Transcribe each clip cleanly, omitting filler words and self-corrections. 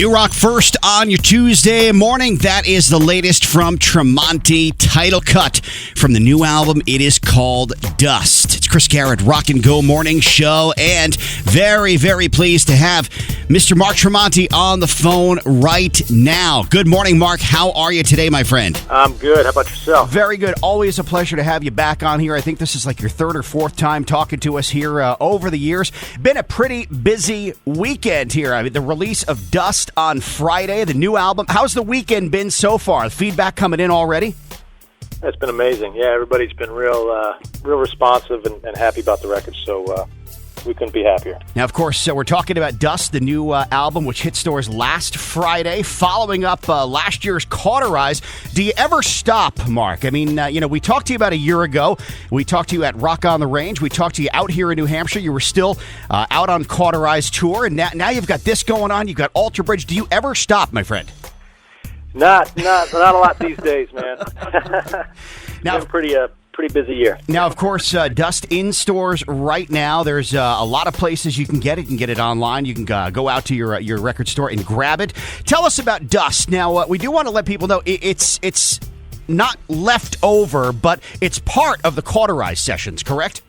New rock first on your Tuesday morning. That is the latest from Tremonti, title cut from the new album. It is called Dust. It's Chris Garrett, Rock and Go Morning Show, and very, very pleased to have Mr. Mark Tremonti on the phone right now. Good morning, Mark. How are you today, my friend? I'm good. How about yourself? Very good. Always a pleasure to have you back on here. I think this is like your third or fourth time talking to us here over the years. Been a pretty busy weekend here. I mean, the release of Dust on Friday, the new album. How's the weekend been so far? Feedback coming in already? It's been amazing. Yeah, everybody's been real responsive and happy about the record, so we couldn't be happier. Now, of course, we're talking about Dust, the new album, which hit stores last Friday, following up last year's Cauterize. Do you ever stop, Mark? I mean, we talked to you about a year ago. We talked to you at Rock on the Range. We talked to you out here in New Hampshire. You were still out on Cauterize tour, and now you've got this going on. You've got Alter Bridge. Do you ever stop, my friend? Not a lot these days, man. Now, it's been pretty busy year. Now, of course, Dust in stores right now. There's a lot of places you can get it. You can get it online. You can go out to your record store and grab it. Tell us about Dust. Now, we do want to let people know it's not left over, but it's part of the Cauterize sessions, correct?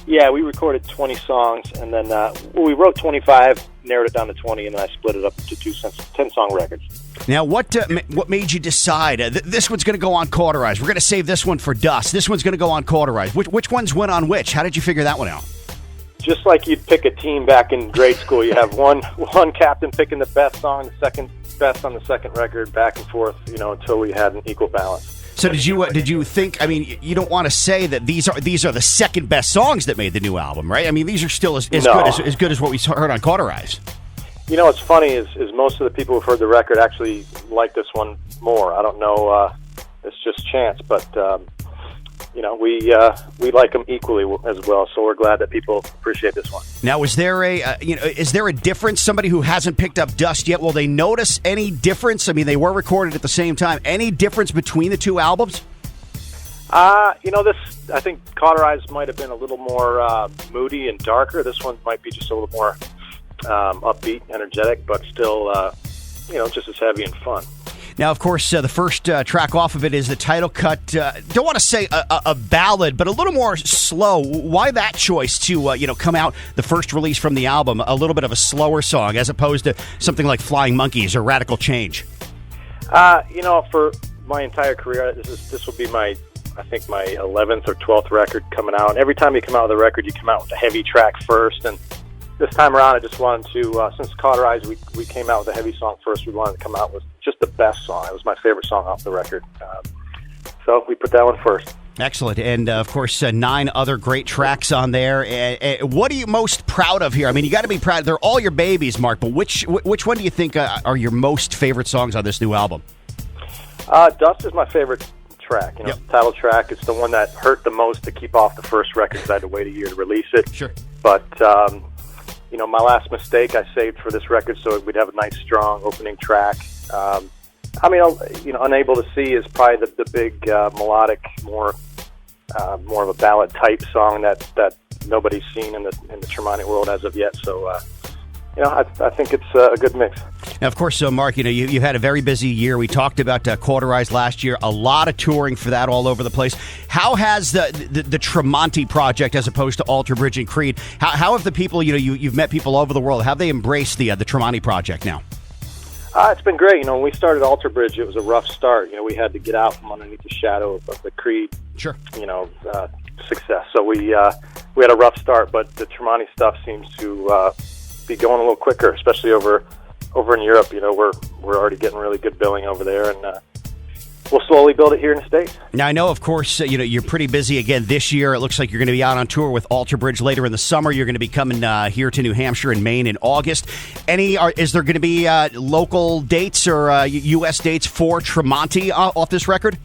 Yeah, we recorded 20 songs, and then we wrote 25, narrowed it down to 20, and then I split it up to 10-song records. Now, what made you decide this one's going to go on Cauterize? We're going to save this one for Dust. This one's going to go on Cauterize. Which ones went on which? How did you figure that one out? Just like you'd pick a team back in grade school, you have one captain picking the best song, the second best on the second record, back and forth, until we had an equal balance. So did you think? I mean, you don't want to say that these are the second best songs that made the new album, right? I mean, these are still as good as what we heard on Cauterize. What's funny is most of the people who've heard the record actually like this one more. I don't know. It's just chance, but we like them equally as well. So we're glad that people appreciate this one. Now, is there a difference? Somebody who hasn't picked up Dust yet, will they notice any difference? I mean, they were recorded at the same time. Any difference between the two albums? I think Cauterize might have been a little more moody and darker. This one might be just a little more upbeat, energetic, but still, just as heavy and fun. Now, of course, the first track off of it is the title cut. Don't want to say a ballad, but a little more slow. Why that choice to come out the first release from the album, a little bit of a slower song, as opposed to something like Flying Monkeys or Radical Change? For my entire career, this will be my 11th or 12th record coming out. And every time you come out with a record, you come out with a heavy track first. And this time around, I just wanted to, since Cauterize, we came out with a heavy song first. We wanted to come out with just the best song. It was my favorite song off the record. So we put that one first. Excellent. And, of course, 9 other great tracks on there. What are you most proud of here? I mean, you got to be proud. They're all your babies, Mark, but which one do you think are your most favorite songs on this new album? Dust is my favorite track. Yep. The title track. It's the one that hurt the most to keep off the first record because I had to wait a year to release it. Sure. But, my last mistake I saved for this record so we'd have a nice, strong opening track. Unable to See is probably the big melodic, more of a ballad type song that nobody's seen in the Tremonti world as of yet. So, I think it's a good mix. Now, of course, Mark, you've had a very busy year. We talked about Cauterize last year, a lot of touring for that all over the place. How has the Tremonti project, as opposed to Alter Bridge and Creed, how have the people, you've met people all over the world, have they embraced the Tremonti project now? It's been great. When we started Alter Bridge, it was a rough start. We had to get out from underneath the shadow of the Creed, success. So we had a rough start, but the Tremonti stuff seems to be going a little quicker, especially over in Europe. We're already getting really good billing over there, and we'll slowly build it here in the States. Now, I know, of course, you're pretty busy again this year. It looks like you're going to be out on tour with Alter Bridge later in the summer. You're going to be coming here to New Hampshire and Maine in August. Is there going to be local dates or U.S. dates for Tremonti off this record?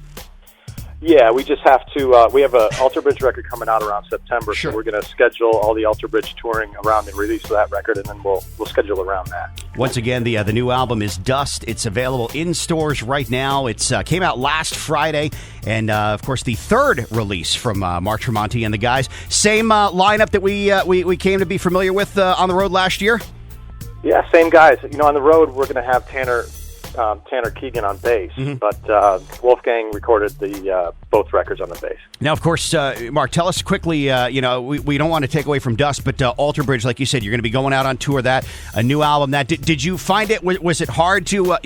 Yeah, we just have to. We have an Alter Bridge record coming out around September, sure. So we're going to schedule all the Alter Bridge touring around the release of that record, and then we'll schedule around that. Once again, the new album is Dust. It's available in stores right now. It came out last Friday, and of course, the third release from Mark Tremonti and the guys. Same lineup that we came to be familiar with on the road last year. Yeah, same guys. On the road, we're going to have Tanner Keegan on bass, but Wolfgang recorded the both records on the bass. Now, of course, Mark, tell us quickly, we don't want to take away from Dust, but Alter Bridge, like you said, you're going to be going out on tour, a new album. Did you find it, was it hard to,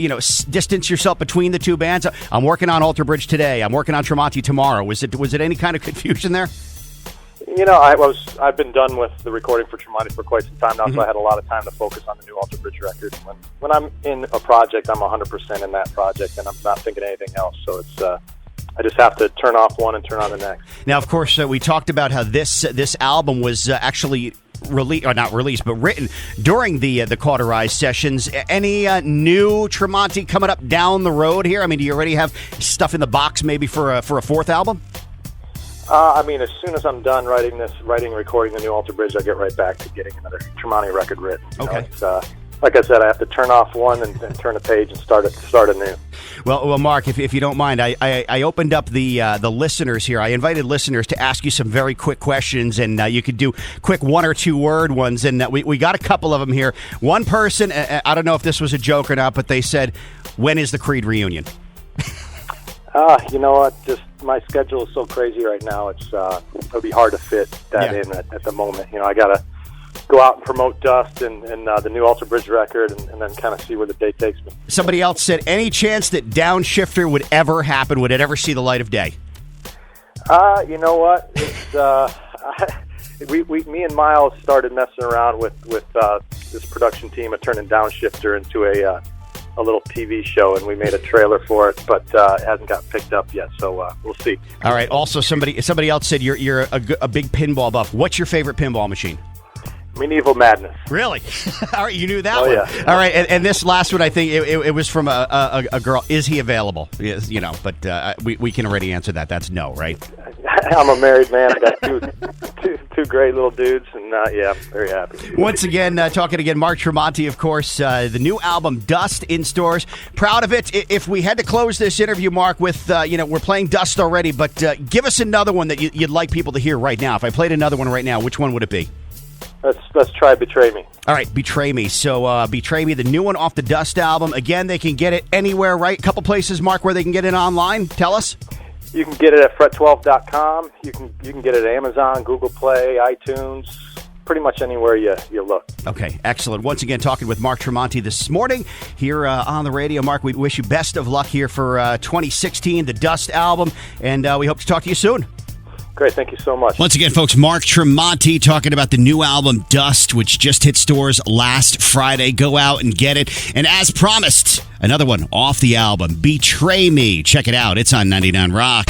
distance yourself between the two bands? I'm working on Alter Bridge today. I'm working on Tremonti tomorrow. Was it any kind of confusion there? I've been done with the recording for Tremonti for quite some time now, so I had a lot of time to focus on the new Alter Bridge record. When I'm in a project, I'm 100% in that project, and I'm not thinking anything else. So it's I just have to turn off one and turn on the next. Now, of course, we talked about how this album was actually not released, but written during the Cauterized sessions. Any new Tremonti coming up down the road here? I mean, do you already have stuff in the box maybe for a fourth album? As soon as I'm done writing and recording the new Alter Bridge, I'll get right back to getting another Tremonti record written. Okay. Like I said, I have to turn off one and turn a page and start anew. Well, Mark, if you don't mind, I opened up the listeners here. I invited listeners to ask you some very quick questions, and you could do quick 1 or 2 word ones. And we got a couple of them here. One person, I don't know if this was a joke or not, but they said, "When is the Creed reunion?" You know what? Just my schedule is so crazy right now. It'll be hard to fit that in at the moment. I got to go out and promote Dust and the new Alter Bridge record, and then kind of see where the day takes me. Somebody else said, any chance that Downshifter would ever happen? Would it ever see the light of day? You know what? It's me and Miles started messing around with this production team of turning Downshifter into a little TV show, and we made a trailer for it, but it hasn't gotten picked up yet, so we'll see. All right. Also, somebody else said you're a big pinball buff. What's your favorite pinball machine? Medieval Madness. Really? All right, you knew that one. Yeah. All right, and this last one, I think it was from a girl. Is he available? Yes, but we can already answer that. That's no, right? I'm a married man. I got two great little dudes, and I'm very happy. Once again, talking again, Mark Tremonti, of course, the new album Dust in stores. Proud of it. If we had to close this interview, Mark, with we're playing Dust already, but give us another one that you'd like people to hear right now. If I played another one right now, which one would it be? Let's try Betray Me. All right, Betray Me. So Betray Me, the new one off the Dust album. Again, they can get it anywhere, right? A couple places, Mark, where they can get it online. Tell us. You can get it at fret12.com. You can get it at Amazon, Google Play, iTunes, pretty much anywhere you look. Okay, excellent. Once again, talking with Mark Tremonti this morning here on the radio. Mark, we wish you best of luck here for 2016, the Dust album, and we hope to talk to you soon. Great, thank you so much. Once again, folks, Mark Tremonti talking about the new album Dust, which just hit stores last Friday. Go out and get it. And as promised, another one off the album, Betray Me. Check it out. It's on 99 Rock.